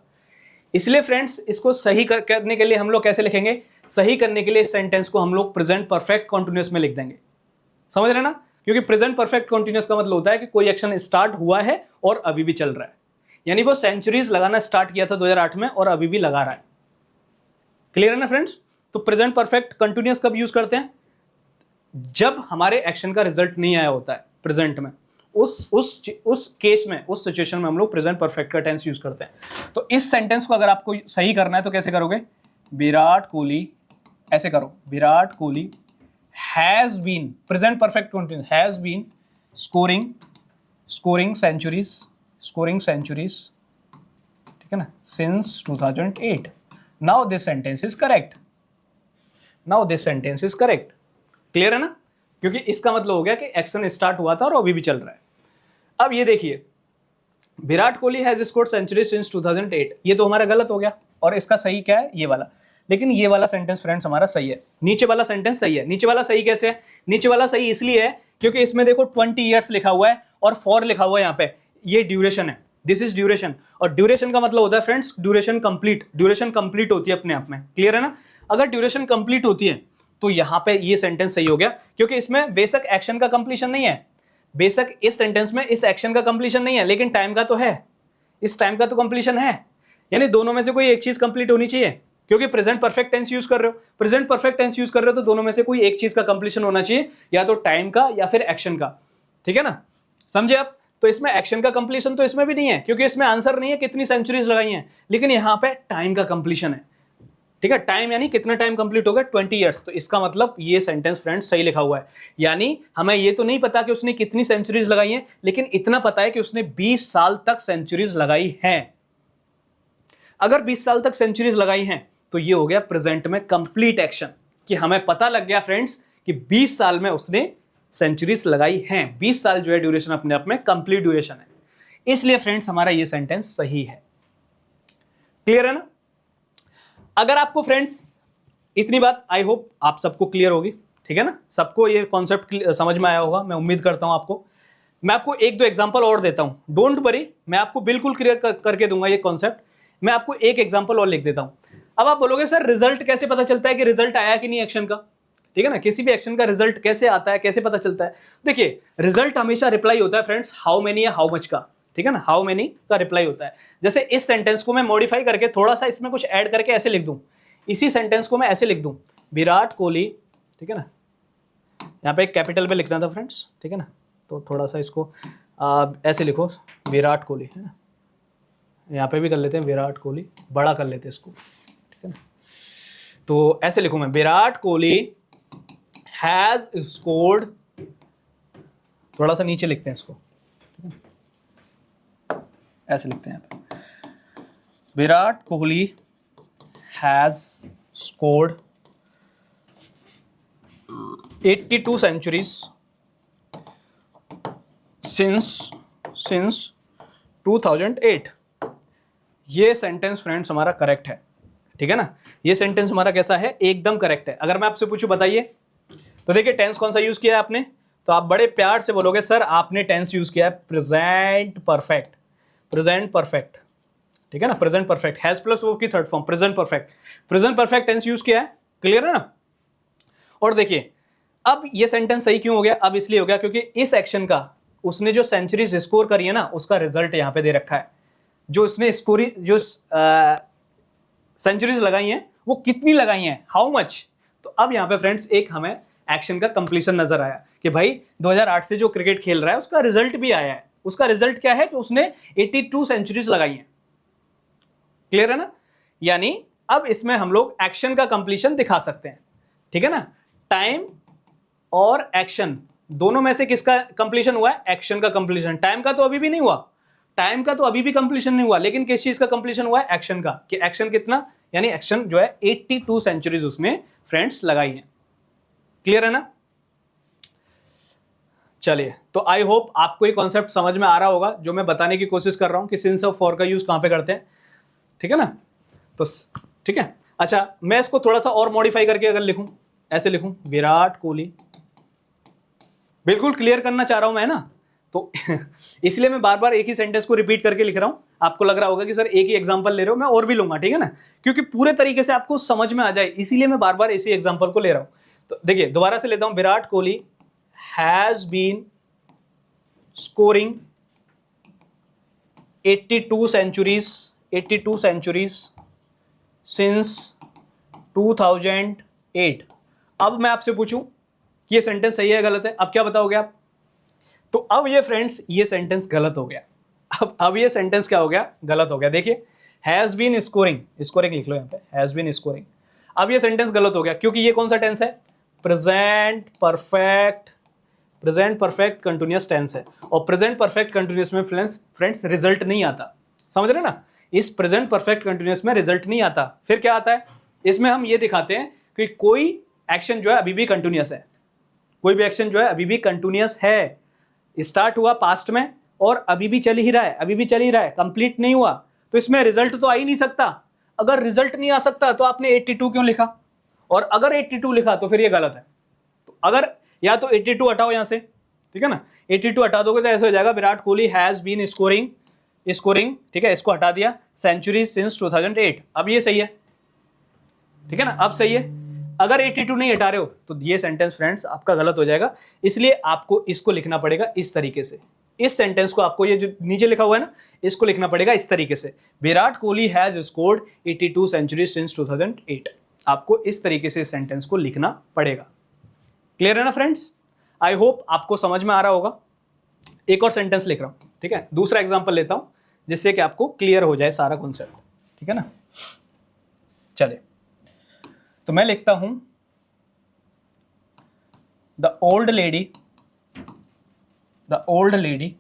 इसलिए फ्रेंड्स इसको सही करने के लिए हम लोग कैसे लिखेंगे? सही करने के लिए इस सेंटेंस को हम लोग प्रेजेंट परफेक्ट कॉन्टिन्यूअस में लिख देंगे। समझ रहे ना, क्योंकि प्रेजेंट परफेक्ट कॉन्टिन्यूअस का मतलब होता है कि कोई एक्शन स्टार्ट हुआ है और अभी भी चल रहा है, यानी वो सेंचुरीज लगाना स्टार्ट किया था 2008 में और अभी भी लगा रहा है। क्लियर है ना फ्रेंड्स? तो प्रेजेंट परफेक्ट कंटिन्यूअस कब यूज करते हैं? जब हमारे एक्शन का रिजल्ट नहीं आया होता है प्रेजेंट में, उस केस में, उस सिचुएशन में हम लोग प्रेजेंट परफेक्ट का टेंस यूज करते हैं। तो इस सेंटेंस को अगर आपको सही करना है तो कैसे करोगे? विराट कोहली, ऐसे करो, Virat Kohli has been, present perfect continuous, has been scoring centuries, ठीक है ना, since 2008। Now this sentence is correct, clear है ना, क्योंकि इसका मतलब हो गया कि एक्शन स्टार्ट हुआ था और अभी भी चल रहा है। अब ये देखिए, Virat Kohli has scored century since 2008, ये तो हमारा गलत हो गया, और इसका सही क्या है? ये वाला। लेकिन ये वाला सेंटेंस फ्रेंड्स हमारा सही है, नीचे वाला सेंटेंस सही है। नीचे वाला सही कैसे है? नीचे वाला सही इसलिए है क्योंकि इसमें देखो 20 ईयर्स लिखा हुआ है और 4 लिखा हुआ है यहाँ पे, ये ड्यूरेशन है, दिस इज ड्यूरेशन। और ड्यूरेशन का मतलब होता है फ्रेंड्स ड्यूरेशन कंप्लीट होती है अपने आप में, क्लियर है ना। अगर ड्यूरेशन कंप्लीट होती है तो यहां पे ये सेंटेंस सही हो गया, क्योंकि इसमें बेशक एक्शन का कंप्लीशन नहीं है, बेशक इस सेंटेंस में इस एक्शन का कंप्लीशन नहीं है, लेकिन टाइम का तो है, इस टाइम का तो कंप्लीशन है। यानी दोनों में से कोई एक चीज कंप्लीट होनी चाहिए, क्योंकि प्रेजेंट परफेक्ट टेंस यूज कर रहे हो, प्रेजेंट परफेक्ट टेंस यूज कर रहे हो तो दोनों में से कोई एक चीज का कंप्लीशन होना चाहिए, या तो टाइम का या फिर एक्शन का, ठीक है ना, समझे आप। तो इसमें एक्शन का कंप्लीशन तो इसमें भी नहीं है, क्योंकि इसमें आंसर नहीं है कितनी सेंचुरीज लगाई हैं, लेकिन यहां पे टाइम का कंप्लीशन है। ठीक है, टाइम यानी कितना टाइम कंप्लीट हो गया, 20 ईयर्स। तो इसका मतलब ये सेंटेंस फ्रेंड्स सही लिखा हुआ है। यानी हमें ये तो नहीं पता कि उसने कितनी सेंचुरीज लगाई हैं, लेकिन इतना पता है कि उसने 20 साल तक सेंचुरीज लगाई हैं। अगर 20 साल तक सेंचुरीज लगाई हैं तो ये हो गया प्रेजेंट में कंप्लीट एक्शन, कि हमें पता लग गया फ्रेंड्स कि 20 साल में उसने सेंचुरीज लगाई हैं। 20 साल जो है ड्यूरेशन अपने आप में कंप्लीट ड्यूरेशन है, इसलिए फ्रेंड्स हमारा ये सेंटेंस सही है। क्लियर है ना? अगर आपको फ्रेंड्स इतनी बात आई होप आप सबको क्लियर होगी, ठीक है ना, सबको ये कॉन्सेप्ट समझ में आया होगा, मैं उम्मीद करता हूं आपको। मैं आपको एक दो एग्जांपल और देता हूं, डोंट वरी, मैं आपको बिल्कुल क्लियर करके दूंगा ये कॉन्सेप्ट। मैं आपको एक एग्जांपल और लिख देता हूं। अब आप बोलोगे सर रिजल्ट कैसे पता चलता है कि रिजल्ट आया कि नहीं एक्शन का, ठीक है ना, किसी भी एक्शन का रिजल्ट कैसे आता है, कैसे पता चलता है? देखिए रिजल्ट हमेशा रिप्लाई होता है फ्रेंड्स, हाउ मेनी या हाउ मच का, ठीक है ना, हाउ मेनी का रिप्लाई होता है। जैसे इस सेंटेंस को मैं मॉडिफाई करके थोड़ा सा इसमें कुछ ऐड करके ऐसे लिख दूं, इसी सेंटेंस को मैं ऐसे लिख दूं, विराट कोहली, ठीक है ना, यहाँ पे एक कैपिटल में लिखना था फ्रेंड्स, ठीक है ना, तो थोड़ा सा इसको ऐसे लिखो, विराट कोहली, है ना, यहाँ पे भी कर लेते हैं विराट कोहली, बड़ा कर लेते हैं इसको, ठीक है ना, तो ऐसे लिखूं मैं, विराट कोहली हैज स्कोर्ड, थोड़ा सा नीचे लिखते हैं इसको, ऐसे लिखते हैं यहाँ पे, Virat Kohli has scored 82 centuries since 2008। ये सेंटेंस फ्रेंड्स हमारा करेक्ट है, ठीक है ना, ये सेंटेंस हमारा कैसा है, एकदम करेक्ट है। अगर मैं आपसे पूछूं बताइए, तो देखिए टेंस कौन सा यूज किया है आपने, तो आप बड़े प्यार से बोलोगे सर आपने टेंस यूज किया है प्रेजेंट परफेक्ट, प्रेजेंट परफेक्ट, ठीक है ना, present perfect, has plus verb की third form, present perfect tense use किया है। क्लियर है ना? और देखिए अब ये सेंटेंस सही क्यों हो गया, अब इसलिए हो गया क्योंकि इस एक्शन का उसने जो सेंचुरीज स्कोर करी है ना, उसका रिजल्ट यहां पे दे रखा है। जो उसने जो सेंचुरीज लगाई हैं वो कितनी लगाई हैं, हाउ मच। तो अब यहां पे फ्रेंड्स एक हमें एक्शन का कंप्लीशन नजर आया कि भाई 2008 से जो क्रिकेट खेल रहा है उसका रिजल्ट भी आया है। उसका रिजल्ट क्या है कि उसने 82 सेंचुरीज लगाई हैं। क्लियर है ना? यानी अब इसमें हम लोग एक्शन का कंप्लीशन दिखा सकते हैं, ठीक है ना। टाइम और एक्शन दोनों में से किसका कंप्लीशन हुआ है, एक्शन का कंप्लीशन। टाइम का तो अभी भी नहीं हुआ, टाइम का तो अभी भी कंप्लीशन नहीं हुआ, लेकिन किस चीज का कंप्लीशन हुआ है, एक्शन का। कि एक्शन कितना, यानी एक्शन जो है 82 सेंचुरीज उसमें फ्रेंड्स लगाई हैं। क्लियर है ना? चलिए, तो आई होप आपको ये कॉन्सेप्ट समझ में आ रहा होगा जो मैं बताने की कोशिश कर रहा हूं कि सिंस और फॉर का यूज कहां पे करते हैं, ठीक है ना। तो ठीक है, अच्छा मैं इसको थोड़ा सा और मॉडिफाई करके अगर लिखूं, ऐसे लिखूं, विराट कोहली, बिल्कुल क्लियर करना चाह रहा हूं मैं ना, तो इसलिए मैं बार बार एक ही सेंटेंस को रिपीट करके लिख रहा हूं। आपको लग रहा होगा कि सर एक ही एग्जांपल ले रहे हो, मैं और भी लूंगा, ठीक है ना, क्योंकि पूरे तरीके से आपको समझ में आ जाए, इसीलिए मैं बार बार इसी एग्जांपल को ले रहा हूं। तो देखिए दोबारा से लेता हूं, Virat Kohli has been scoring 82 centuries since 2008। अब मैं आपसे पूछूं कि ये सेंटेंस सही है गलत है, अब क्या बताओगे आप? तो अब ये फ्रेंड्स ये सेंटेंस गलत हो गया। अब ये सेंटेंस क्या हो गया, गलत हो गया। देखिए हैज बीन स्कोरिंग, स्कोरिंग लिख लो यहाँ पे, हैज बीन स्कोरिंग। अब ये सेंटेंस गलत हो गया क्योंकि ये कौन सा टेंस है, प्रेजेंट परफेक्ट कंटिन्यूअस टेंस है। और प्रेजेंट परफेक्ट कंटिन्यूअस में फ्रेंड्स रिजल्ट नहीं आता, समझ रहे ना। इस प्रेजेंट परफेक्ट कंटिन्यूअस में रिजल्ट नहीं आता, फिर क्या आता है, इसमें हम ये दिखाते हैं कि कोई एक्शन जो है अभी भी कंटिन्यूअस है, कोई भी एक्शन जो है अभी भी कंटिन्यूअस है, स्टार्ट हुआ पास्ट में और अभी भी चल ही रहा है, अभी भी चल ही रहा है, कंप्लीट नहीं हुआ, तो इसमें रिजल्ट तो आ ही नहीं सकता। अगर रिजल्ट नहीं आ सकता तो आपने 82 क्यों लिखा, और अगर 82 लिखा तो फिर ये गलत है। तो अगर या तो 82 हटाओ यहां से, ठीक है ना, 82 हटा दोगे तो ऐसे हो जाएगा, Virat Kohli has been scoring, ठीक है, इसको हटा दिया, सेंचुरी सिंस 2008। अब ये सही है, ठीक है ना, अब सही है। अगर 82 नहीं हटा रहे हो तो ये सेंटेंस फ्रेंड्स आपका गलत हो जाएगा, इसलिए आपको इसको लिखना पड़ेगा इस तरीके से। इस सेंटेंस को आपको, ये जो नीचे लिखा हुआ है ना, इसको लिखना पड़ेगा इस तरीके से, Virat Kohli has scored 82 centuries since 2008। आपको इस तरीके से इस सेंटेंस को लिखना पड़ेगा। क्लियर है ना फ्रेंड्स? आई होप आपको समझ में आ रहा होगा। एक और सेंटेंस लिख रहा हूं, ठीक है, दूसरा एग्जाम्पल लेता हूं जिससे कि आपको क्लियर हो जाए सारा कॉन्सेप्ट, ठीक है ना। चलिए तो मैं लिखता हूं the old lady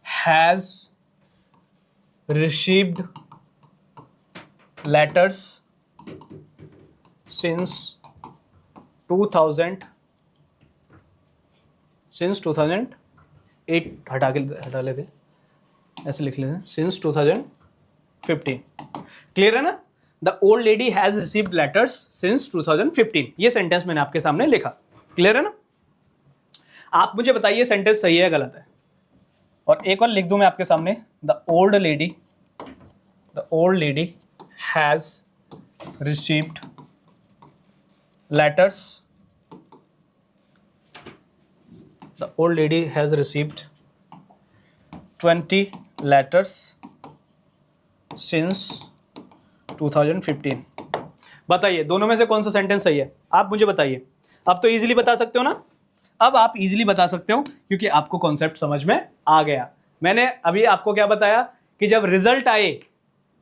has received letters since 2008 हटा लेते, ऐसे लिख लेते हैं, since 2015। क्लियर है ना? The old lady has received letters since 2015। ये सेंटेंस मैंने आपके सामने लिखा। क्लियर है ना? आप मुझे बताइए सेंटेंस सही है गलत है। और एक और लिख दूं मैं आपके सामने, the old lady has received letters, the old lady has received 20 letters since 2015। बताइए दोनों में से कौन सा सेंटेंस सही है, आप मुझे बताइए। अब तो इजीली बता सकते हो ना, अब आप इजीली बता सकते हो क्योंकि आपको कॉन्सेप्ट समझ में आ गया। मैंने अभी आपको क्या बताया कि जब रिजल्ट आए,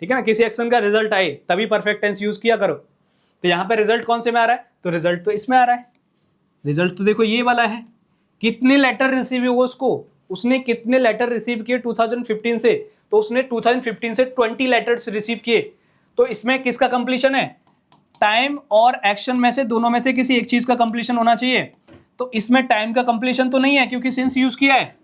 ठीक है ना, किसी एक्शन का रिजल्ट आए तभी परफेक्ट टेंस यूज किया करो। तो यहां पे रिजल्ट कौन से में आ रहा है, तो रिजल्ट तो इसमें आ रहा है। रिजल्ट तो देखो ये वाला है, कितने लेटर रिसीव हुए उसको, उसने कितने लेटर रिसीव किए 2015 से, तो उसने 2015 से 20 लेटर्स रिसीव किए। तो इसमें किसका कंप्लीशन है, टाइम और एक्शन में से दोनों में से किसी एक चीज का कंप्लीशन होना चाहिए। तो इसमें टाइम का कंप्लीशन तो नहीं है क्योंकि सिंस यूज किया है,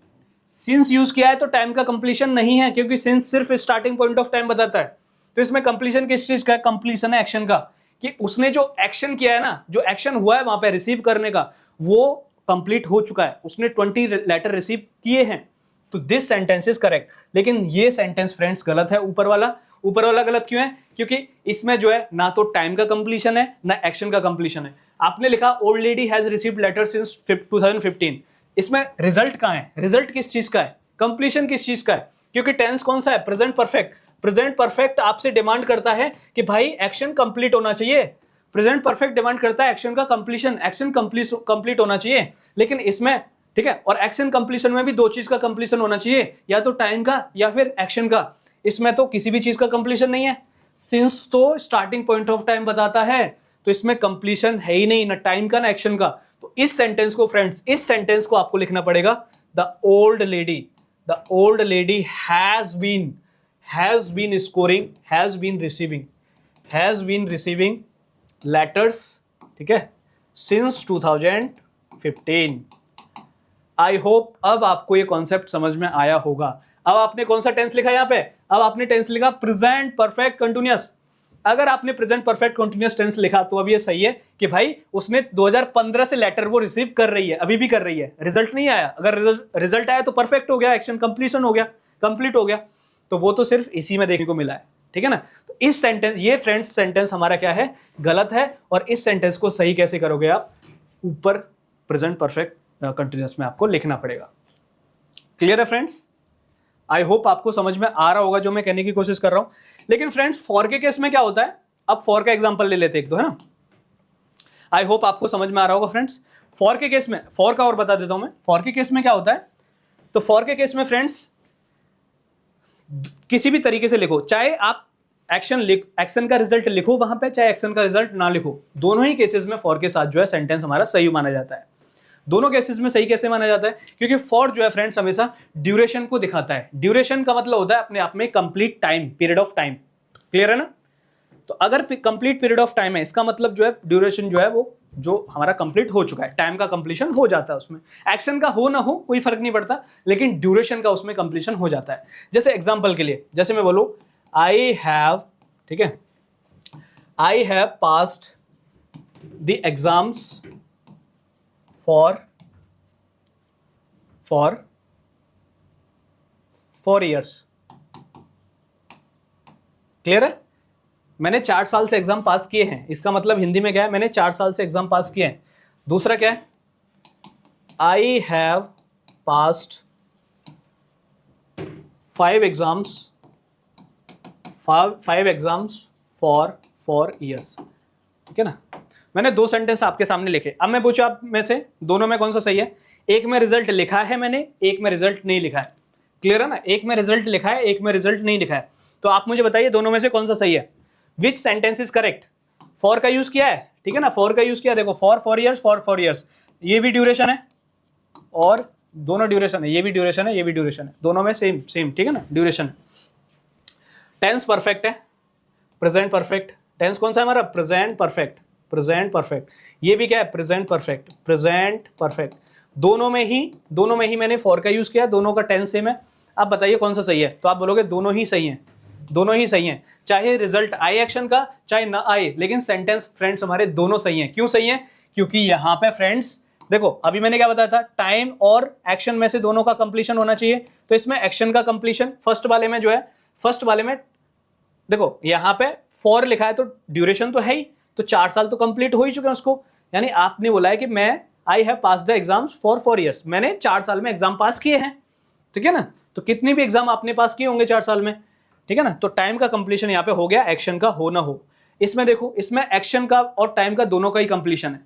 सिंस यूज किया है तो टाइम का कंप्लीशन नहीं है क्योंकि सिंस सिर्फ स्टार्टिंग पॉइंट ऑफ टाइम बताता है। तो इसमें कंप्लीशन किस चीज का, कंप्लीशन है एक्शन का, कि उसने जो एक्शन किया है ना, जो एक्शन हुआ है वहां पे रिसीव करने का, वो कंप्लीट हो चुका है, उसने 20 लेटर रिसीव किए हैं। तो दिस सेंटेंस इज करेक्ट। लेकिन ये सेंटेंस फ्रेंड्स गलत है, ऊपर वाला गलत क्यों है, क्योंकि इसमें जो है ना तो टाइम का कंप्लीशन है ना एक्शन का कंप्लीशन है। आपने लिखा old lady has received letter since 2015, इसमें रिजल्ट कहां है, रिजल्ट किस चीज का है, कंप्लीशन किस चीज का है, क्योंकि टेंस कौन सा है, प्रेजेंट परफेक्ट। प्रेजेंट परफेक्ट आपसे डिमांड करता है कि भाई एक्शन कंप्लीट होना चाहिए, प्रेजेंट परफेक्ट डिमांड करता है एक्शन का कंप्लीशन, एक्शन कंप्लीट होना चाहिए। लेकिन इसमें ठीक है, और एक्शन कंप्लीशन में भी दो चीज का कंप्लीशन होना चाहिए, या तो टाइम का या फिर एक्शन का। इसमें तो किसी भी चीज का कंप्लीशन नहीं है, सिंस तो स्टार्टिंग पॉइंट ऑफ टाइम बताता है, तो इसमें कंप्लीशन है ही नहीं, ना टाइम का ना एक्शन का। तो इस सेंटेंस को फ्रेंड्स, इस सेंटेंस को आपको लिखना पड़ेगा, the old lady has been scoring, has been receiving letters, ठीक है, सिंस 2015। आई होप अब आपको ये कॉन्सेप्ट समझ में आया होगा। अब आपने कौन सा टेंस लिखा यहां पे, अब आपने टेंस लिखा प्रेजेंट परफेक्ट कंटिन्यूअस। अगर आपने प्रेजेंट परफेक्ट कंटिन्यूअस टेंस लिखा तो अब ये सही है कि भाई उसने 2015 से लेटर वो रिसीव कर रही है, अभी भी कर रही है, रिजल्ट नहीं आया। अगर रिजल्ट आया तो परफेक्ट हो गया, एक्शन कंप्लीशन हो गया, कंप्लीट हो गया। तो वो तो सिर्फ इसी में देखने को मिला है, ठीक है ना। तो इस सेंटेंस, ये फ्रेंड्स सेंटेंस हमारा क्या है, गलत है। और इस सेंटेंस को सही कैसे करोगे आप, ऊपर प्रेजेंट परफेक्ट कंटिन्यूअस में आपको लिखना पड़ेगा। क्लियर है फ्रेंड्स? आई होप आपको समझ में आ रहा होगा जो मैं कहने की कोशिश कर रहा हूं। लेकिन फ्रेंड्स फॉर के केस में क्या होता है, अब फॉर का एग्जांपल ले लेते एक दो, है ना। आई होप आपको समझ में आ रहा होगा फ्रेंड्स। फॉर के केस में, फॉर का और बता देता हूं मैं, फॉर के केस में क्या होता है। तो फॉर के केस में फ्रेंड्स किसी भी तरीके से लिखो, चाहे आप एक्शन का रिजल्ट लिखो वहां पे, चाहे एक्शन का रिजल्ट ना लिखो, दोनों ही केसेस में फॉर के साथ जो है सेंटेंस हमारा सही माना जाता है। दोनों केसेस में सही कैसे माना जाता है, क्योंकि फॉर जो है फ्रेंड्स हमेशा ड्यूरेशन को दिखाता है। ड्यूरेशन का मतलब होता है अपने आप में complete time, period of time. Clear है ना। तो अगर कंप्लीट पीरियड ऑफ टाइम है, इसका मतलब जो है ड्यूरेशन जो है वो जो हमारा कंप्लीट हो चुका है, टाइम का कंप्लीशन हो जाता है उसमें। एक्शन का हो ना हो कोई फर्क नहीं पड़ता, लेकिन ड्यूरेशन का उसमें कंप्लीशन हो जाता है। जैसे एग्जांपल के लिए, जैसे मैं बोलूं आई हैव, ठीक है, I have passed the exams for 4 years। Clear है, मैंने 4 साल से एग्जाम पास किए हैं, इसका मतलब हिंदी में क्या है, मैंने 4 साल से एग्जाम पास किए हैं। दूसरा क्या है, I have passed 5 exams for 4 years। ठीक है ना। मैंने 2 सेंटेंस आपके सामने लिखे। अब मैं पूछूं आप में से दोनों में कौन सा सही है। एक में रिजल्ट लिखा है मैंने, एक में रिजल्ट नहीं लिखा है। क्लियर है ना, एक में रिजल्ट लिखा है, एक में रिजल्ट नहीं लिखा है। तो आप मुझे बताइए दोनों में से कौन सा सही है, विच सेंटेंस इज करेक्ट। फॉर का यूज किया है, ठीक है ना, फॉर का यूज किया, देखो फॉर 4 ईयर्स, फॉर 4 ईयर्स, ये भी ड्यूरेशन है और दोनों ड्यूरेशन है, ये भी ड्यूरेशन है, ये भी ड्यूरेशन है, दोनों में सेम सेम, ठीक है ना, ड्यूरेशन है। टेंस परफेक्ट है, प्रेजेंट परफेक्ट, टेंस कौन सा है हमारा, प्रेजेंट परफेक्ट, प्रेजेंट परफेक्ट, ये भी क्या है, प्रेजेंट परफेक्ट, प्रेजेंट परफेक्ट, दोनों में ही मैंने फॉर का यूज किया, दोनों का टेंस सेम है। आप बताइए कौन सा सही है, तो आप बोलोगे दोनों ही सही हैं, दोनों ही सही हैं, चाहे रिजल्ट आए एक्शन का चाहे ना आए, लेकिन सेंटेंस फ्रेंड्स हमारे दोनों सही हैं। क्यों सही हैं, क्योंकि यहां पे फ्रेंड्स देखो अभी मैंने क्या बताया था, टाइम और एक्शन में से दोनों का कंप्लीशन होना चाहिए, तो इसमें एक्शन का कंप्लीशन फर्स्ट वाले में जो है, फर्स्ट वाले में देखो यहां पे फॉर लिखा है तो ड्यूरेशन तो है ही, तो 4 साल तो कंप्लीट हो ही चुके हैं उसको, यानी आपने बोला है कि मैं I have pass the exams for 4 years, मैंने 4 साल में एग्जाम पास किए हैं, ठीक है ना, तो कितनी भी एग्जाम आपने पास किए होंगे 4 साल में, ठीक है ना, तो टाइम का कंप्लीशन यहाँ पे हो गया, एक्शन का हो ना हो। इसमें देखो इसमें एक्शन का और टाइम का दोनों का ही कंप्लीशन है,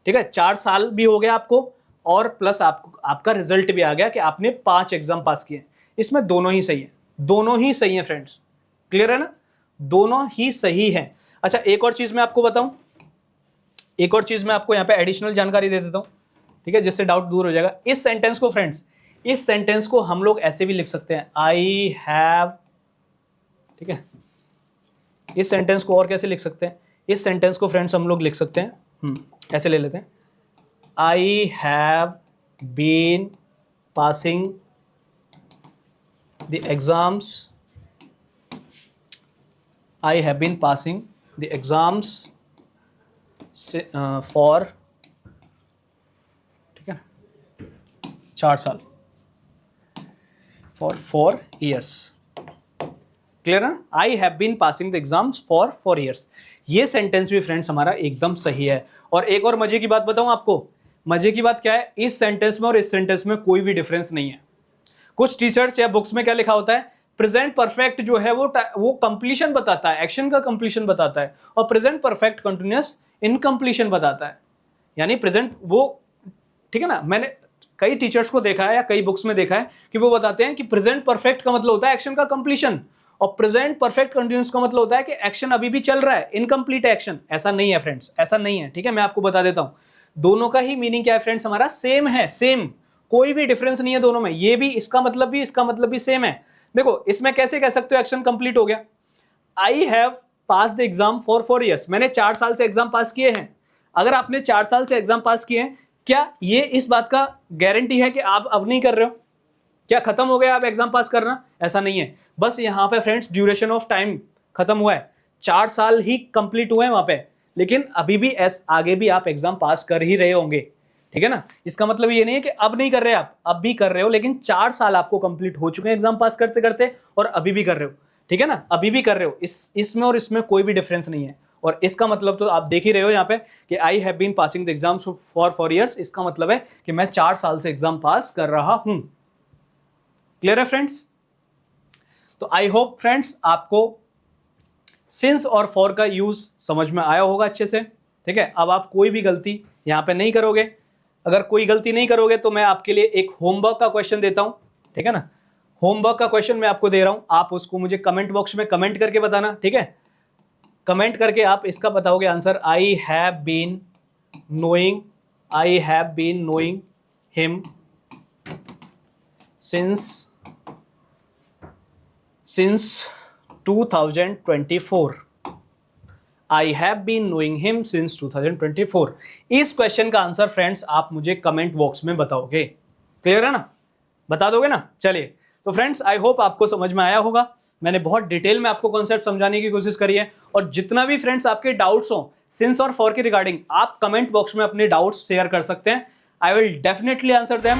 ठीक है, 4 साल भी हो गया आपको और प्लस आपका रिजल्ट भी आ गया कि आपने 5 एग्जाम पास किए, इसमें दोनों ही सही है, दोनों ही सही है फ्रेंड्स, क्लियर है ना, दोनों ही सही है। अच्छा एक और चीज मैं आपको बताऊं, एक और चीज मैं आपको यहाँ पे एडिशनल जानकारी दे देता हूं, ठीक है, जिससे डाउट दूर हो जाएगा। इस सेंटेंस को फ्रेंड्स, इस सेंटेंस को हम लोग ऐसे भी लिख सकते हैं, आई हैव, ठीक है, इस सेंटेंस को और कैसे लिख सकते हैं, इस सेंटेंस को फ्रेंड्स हम लोग लिख सकते हैं ऐसे ले लेते हैं, I have been passing the exams, I have been passing the exams for, ठीक है, 4 साल, फॉर 4 ईयर्स, क्लियर है, I have been passing the exams for 4 years. ये सेंटेंस भी फ्रेंड्स हमारा एकदम सही है। और एक और मजे की बात बताऊं आपको, मजे की बात क्या है, इस सेंटेंस में और इस सेंटेंस में कोई भी डिफरेंस नहीं है। कुछ टीचर्स या बुक्स में क्या लिखा होता है, प्रेजेंट परफेक्ट जो है वो कंप्लीशन बताता है, एक्शन का कंप्लीशन बताता है, और प्रेजेंट परफेक्ट कंटिन्यूअस इनकम्प्लीशन बताता है, यानी प्रेजेंट वो, ठीक है ना, मैंने कई टीचर्स को देखा है या कई बुक्स में देखा है कि वो बताते हैं कि प्रेजेंट परफेक्ट का मतलब होता है एक्शन का कंप्लीशन, और प्रेजेंट परफेक्ट कंटिन्यूअस का मतलब होता है कि एक्शन अभी भी चल रहा है, इनकम्प्लीट एक्शन। ऐसा नहीं है फ्रेंड्स, ऐसा नहीं है, ठीक है, मैं आपको बता देता हूं, दोनों का ही मीनिंग क्या है फ्रेंड्स, हमारा सेम है, सेम, कोई भी डिफरेंस नहीं है दोनों में, ये भी इसका मतलब भी सेम है। देखो इसमें कैसे कह सकते हो एक्शन कंप्लीट हो गया, I have pass the exam for 4 years, मैंने 4 साल से एग्जाम पास किए हैं। अगर आपने 4 साल से एग्जाम पास किए हैं, क्या ये इस बात का गारंटी है कि आप अब नहीं कर रहे हो, क्या खत्म हो गया आप एग्जाम पास करना, ऐसा नहीं है। बस यहाँ पे फ्रेंड्स ड्यूरेशन ऑफ टाइम खत्म हुआ है, 4 साल ही कंप्लीट हुए हैं वहां पे, लेकिन अभी भी आगे भी आप एग्जाम पास कर ही रहे होंगे, ठीक है ना। इसका मतलब ये नहीं है कि अब नहीं कर रहे, आप अब भी कर रहे हो, लेकिन 4 साल आपको कंप्लीट हो चुके हैं एग्जाम पास करते करते, और अभी भी कर रहे हो, ठीक है ना, अभी भी कर रहे हो। इसमें और इसमें कोई भी डिफरेंस नहीं है। और इसका मतलब तो आप देख ही रहे हो यहाँ पे कि I have been passing the exams for 4 years, इसका मतलब है कि मैं 4 साल से एग्जाम पास कर रहा हूं। क्लियर है फ्रेंड्स। तो आई होप फ्रेंड्स आपको सिंस और फॉर का यूज समझ में आया होगा अच्छे से, ठीक है। अब आप कोई भी गलती यहाँ पे नहीं करोगे। अगर कोई गलती नहीं करोगे तो मैं आपके लिए एक होमवर्क का क्वेश्चन देता हूं, ठीक है ना। होमवर्क का क्वेश्चन मैं आपको दे रहा हूं, आप उसको मुझे कमेंट बॉक्स में कमेंट करके बताना, ठीक है। कमेंट करके आप इसका बताओगे answer, I have been knowing him since 2024। I have been knowing him since 2024। इस क्वेश्चन का आंसर फ्रेंड्स आप मुझे कमेंट बॉक्स में बताओगे। क्लियर है ना, बता दोगे ना। चलिए तो फ्रेंड्स आई होप आपको समझ में आया होगा। मैंने बहुत डिटेल में आपको कॉन्सेप्ट समझाने की कोशिश करी है, और जितना भी फ्रेंड्स आपके डाउट्स हो सिंस और फॉर के रिगार्डिंग, आप कमेंट बॉक्स में अपने डाउट्स शेयर कर सकते हैं। I will definitely answer them.